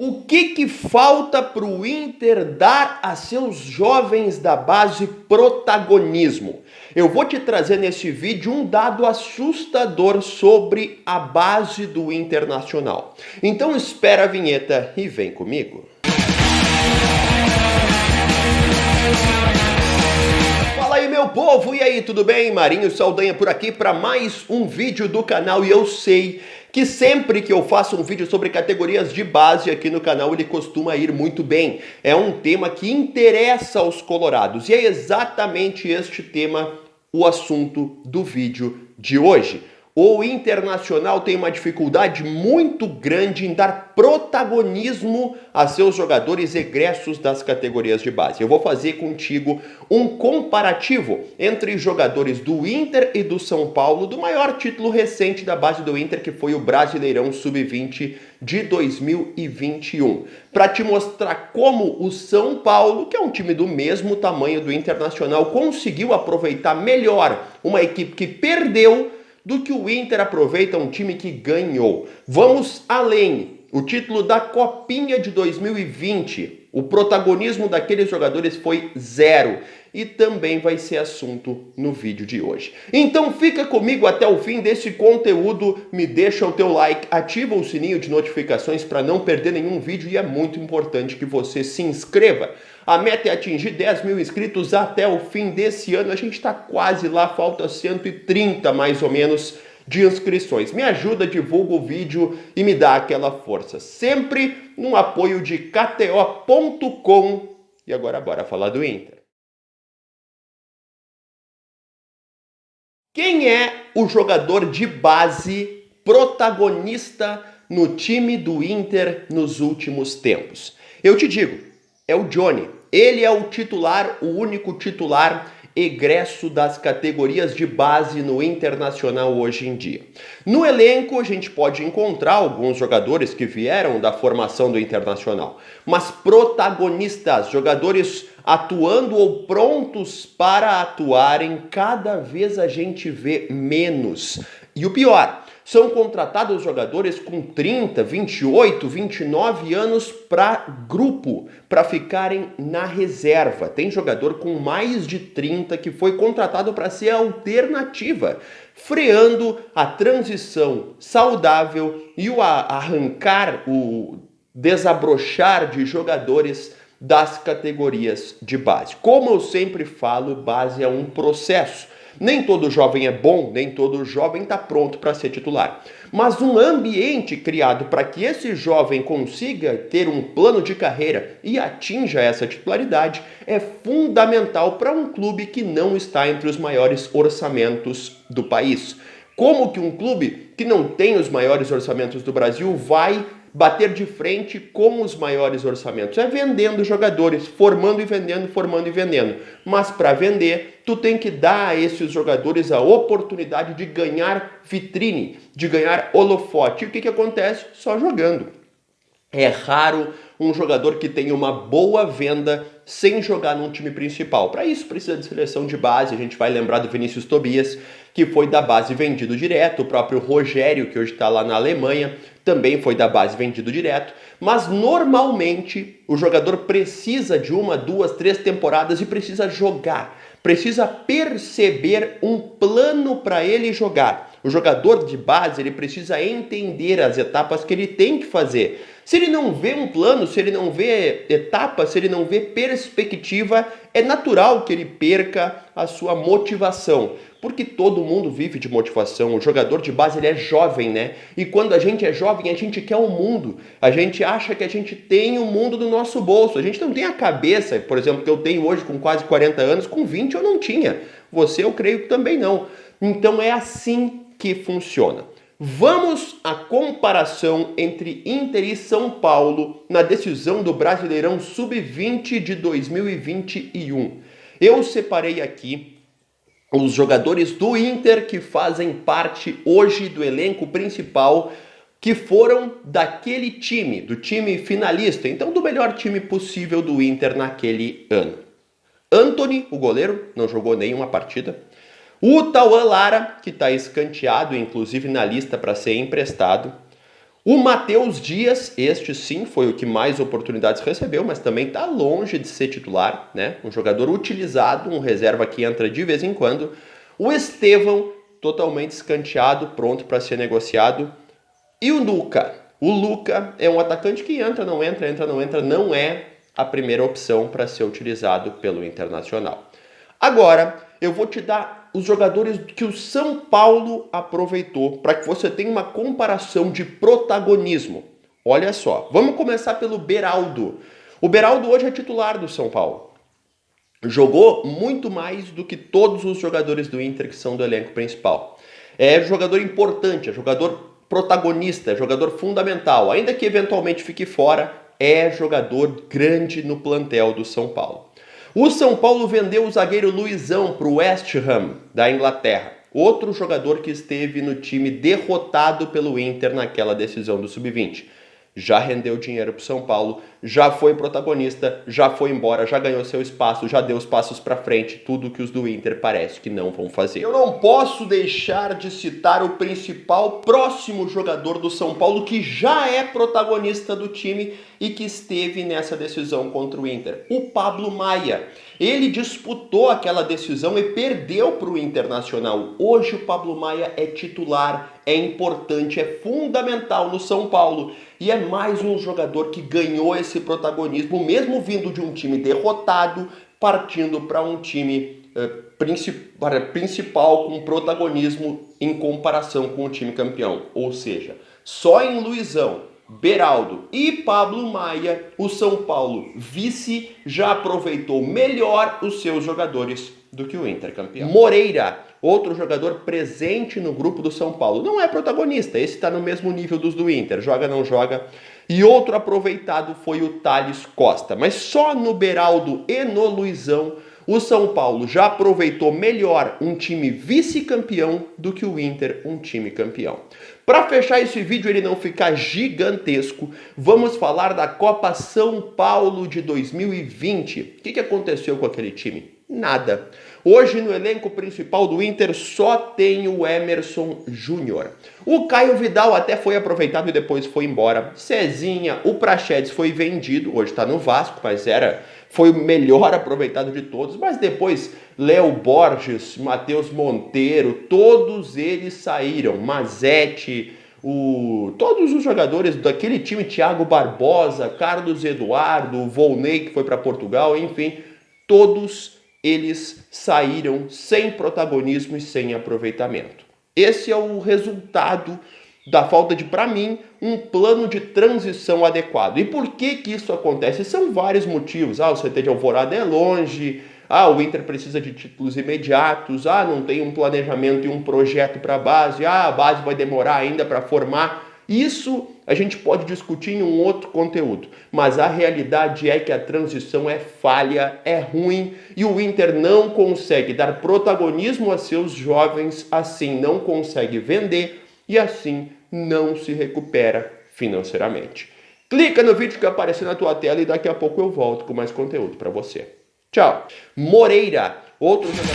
O que falta para o Inter dar a seus jovens da base protagonismo? Eu vou te trazer nesse vídeo um dado assustador sobre a base do Internacional. Então espera a vinheta e vem comigo. Fala aí, meu povo! E aí, tudo bem? Marinho Saldanha por aqui para mais um vídeo do canal. E eu sei que sempre que eu faço um vídeo sobre categorias de base aqui no canal, ele costuma ir muito bem. É um tema que interessa aos colorados e é exatamente este tema o assunto do vídeo de hoje. O Internacional tem uma dificuldade muito grande em dar protagonismo a seus jogadores egressos das categorias de base. Eu vou fazer contigo um comparativo entre jogadores do Inter e do São Paulo, do maior título recente da base do Inter, que foi o Brasileirão Sub-20 de 2021. Para te mostrar como o São Paulo, que é um time do mesmo tamanho do Internacional, conseguiu aproveitar melhor uma equipe que perdeu do que o Inter aproveita um time que ganhou. Vamos além. O título da Copinha de 2020, o protagonismo daqueles jogadores foi zero e também vai ser assunto no vídeo de hoje. Então fica comigo até o fim desse conteúdo, me deixa o teu like, ativa o sininho de notificações para não perder nenhum vídeo e é muito importante que você se inscreva. A meta é atingir 10 mil inscritos até o fim desse ano. A gente está quase lá, falta 130 mais ou menos de inscrições. Me ajuda, divulga o vídeo e me dá aquela força. Sempre no apoio de KTO.com. E agora bora falar do Inter. Quem é o jogador de base protagonista no time do Inter nos últimos tempos? Eu te digo, é o Johnny. Ele é o titular, o único titular egresso das categorias de base no Internacional hoje em dia. No elenco a gente pode encontrar alguns jogadores que vieram da formação do Internacional, mas protagonistas, jogadores atuando ou prontos para atuarem, cada vez a gente vê menos. E o pior, são contratados jogadores com 30, 28, 29 anos para grupo, para ficarem na reserva. Tem jogador com mais de 30 que foi contratado para ser alternativa, freando a transição saudável e o arrancar, o desabrochar de jogadores das categorias de base. Como eu sempre falo, base é um processo. Nem todo jovem é bom, nem todo jovem está pronto para ser titular. Mas um ambiente criado para que esse jovem consiga ter um plano de carreira e atinja essa titularidade é fundamental para um clube que não está entre os maiores orçamentos do país. Como que um clube que não tem os maiores orçamentos do Brasil vai bater de frente com os maiores orçamentos? É vendendo jogadores, formando e vendendo. Mas para vender, tu tem que dar a esses jogadores a oportunidade de ganhar vitrine, de ganhar holofote. E o que acontece? Só jogando. É raro um jogador que tenha uma boa venda sem jogar num time principal. Para isso precisa de seleção de base. A gente vai lembrar do Vinícius Tobias, que foi da base vendido direto. O próprio Rogério, que hoje está lá na Alemanha, também foi da base vendido direto. Mas normalmente o jogador precisa de 1, 2, 3 temporadas e precisa jogar. Precisa perceber um plano para ele jogar. O jogador de base, ele precisa entender as etapas que ele tem que fazer. Se ele não vê um plano, se ele não vê etapas, se ele não vê perspectiva, é natural que ele perca a sua motivação. Porque todo mundo vive de motivação. O jogador de base, ele é jovem, né? E quando a gente é jovem, a gente quer o mundo. A gente acha que a gente tem o mundo no nosso bolso. A gente não tem a cabeça, por exemplo, que eu tenho hoje com quase 40 anos, com 20 eu não tinha. Você, eu creio que também não. Então é assim que funciona. Vamos à comparação entre Inter e São Paulo na decisão do Brasileirão Sub-20 de 2021. Eu separei aqui os jogadores do Inter que fazem parte hoje do elenco principal, que foram daquele time, do time finalista, então do melhor time possível do Inter naquele ano. Antony, o goleiro, não jogou nenhuma partida. O Tauan Lara, que está escanteado, inclusive na lista para ser emprestado. O Matheus Dias, este sim foi o que mais oportunidades recebeu, mas também está longe de ser titular, né? Um jogador utilizado, um reserva que entra de vez em quando. O Estevão, totalmente escanteado, pronto para ser negociado. E o Luca? O Luca é um atacante que entra, não entra, não é a primeira opção para ser utilizado pelo Internacional. Agora, eu vou te dar os jogadores que o São Paulo aproveitou para que você tenha uma comparação de protagonismo. Olha só, vamos começar pelo Beraldo. O Beraldo hoje é titular do São Paulo. Jogou muito mais do que todos os jogadores do Inter que são do elenco principal. É jogador importante, é jogador protagonista, é jogador fundamental. Ainda que eventualmente fique fora, é jogador grande no plantel do São Paulo. O São Paulo vendeu o zagueiro Luizão para o West Ham, da Inglaterra. Outro jogador que esteve no time derrotado pelo Inter naquela decisão do Sub-20. Já rendeu dinheiro para o São Paulo, já foi protagonista, já foi embora, já ganhou seu espaço, já deu os passos para frente, tudo que os do Inter parece que não vão fazer. Eu não posso deixar de citar o principal próximo jogador do São Paulo que já é protagonista do time e que esteve nessa decisão contra o Inter, o Pablo Maia. Ele disputou aquela decisão e perdeu para o Internacional. Hoje o Pablo Maia é titular, é importante, é fundamental no São Paulo. E é mais um jogador que ganhou esse protagonismo, mesmo vindo de um time derrotado, partindo para um time principal com protagonismo em comparação com o time campeão. Ou seja, só em Luizão, Beraldo e Pablo Maia, o São Paulo vice já aproveitou melhor os seus jogadores do que o Inter campeão. Moreira, outro jogador presente no grupo do São Paulo. Não é protagonista, esse está no mesmo nível dos do Inter, joga, não joga. E outro aproveitado foi o Thales Costa. Mas só no Beraldo e no Luizão, o São Paulo já aproveitou melhor um time vice-campeão do que o Inter, um time campeão. Para fechar esse vídeo e ele não ficar gigantesco, vamos falar da Copa São Paulo de 2020. O que aconteceu com aquele time? Nada. Hoje no elenco principal do Inter só tem o Emerson Júnior. O Caio Vidal até foi aproveitado e depois foi embora. Cezinha, o Praxedes foi vendido, hoje está no Vasco, mas foi o melhor aproveitado de todos. Mas depois Léo Borges, Matheus Monteiro, todos eles saíram. Mazete, todos os jogadores daquele time, Thiago Barbosa, Carlos Eduardo, Volney que foi para Portugal, enfim, todos eles saíram sem protagonismo e sem aproveitamento. Esse é o resultado da falta de, para mim, um plano de transição adequado. E por que isso acontece? São vários motivos. O CT de Alvorada é longe, o Inter precisa de títulos imediatos, não tem um planejamento e um projeto para a base, a base vai demorar ainda para formar. Isso a gente pode discutir em um outro conteúdo, mas a realidade é que a transição é falha, é ruim e o Inter não consegue dar protagonismo a seus jovens, assim não consegue vender e assim não se recupera financeiramente. Clica no vídeo que aparece na tua tela e daqui a pouco eu volto com mais conteúdo para você. Tchau. Moreira, outro jogador.